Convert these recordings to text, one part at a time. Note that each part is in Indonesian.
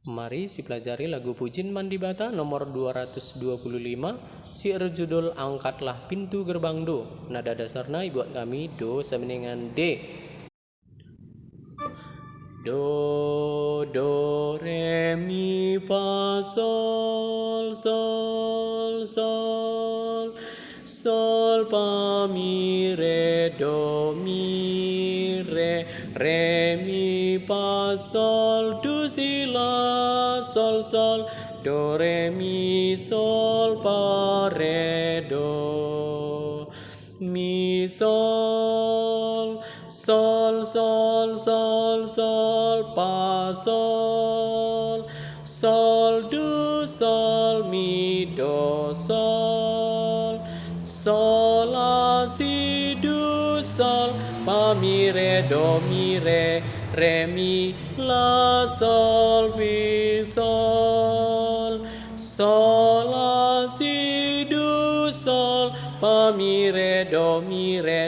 Mari si pelajari lagu Pujin Mandi Bata nomor 225. Si berjudul Angkatlah Pintu Gerbang Do. Nada dasarnya buat kami Do sama D. Do, do, re, mi, fa, sol, sol, sol. Sol, fa, mi, re, do, mi, re, mi, fa, sol, do, si, la, sol, sol. Do, re, mi, sol, fa, re, do. Mi, sol, sol, sol, sol, sol, fa, sol, sol, do, sol, mi, do, sol, sol, la, si, do, sol, fa, mi, re, mi, la, sol, fi, sol, sol, la, si, do, sol, fa, mi, re,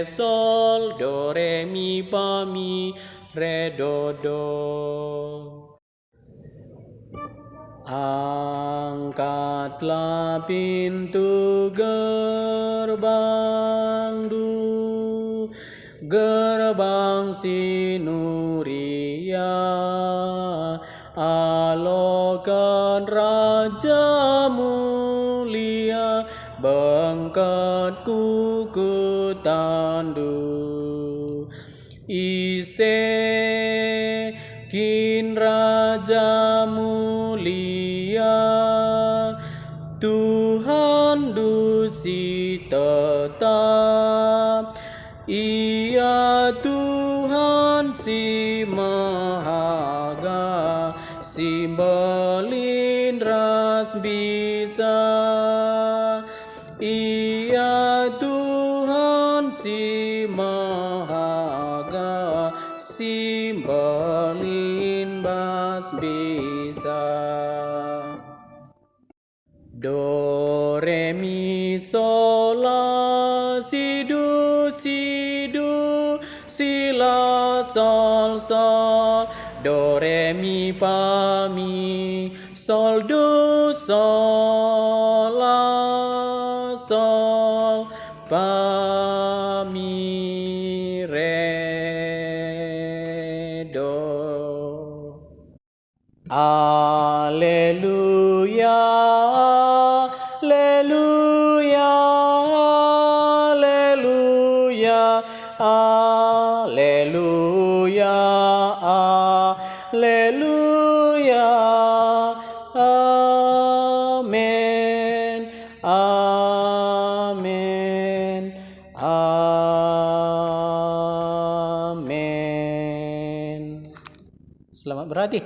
sol, do, re, mi, fa, mi, re, do. Angkatlah pintu gerbang Du, gerbang Sinuria, alokan Raja mulia, bengkat kuku tandu. Ise kin Raja mulia, Tuhan dusi tetap, Ia Tuhan si mahaga, si melindras bisa, Ia Tuhan si mahaga, si melindras bisa. Do, re, mi, sol, la, si, do, si, la, sol, sol. Do, re, mi, fa, mi, sol, do, sol, la, sol, fa, mi, re, do. Alleluia, alleluia, alleluia, alleluia, alleluia, amen, amen, amen. Selamat berhati.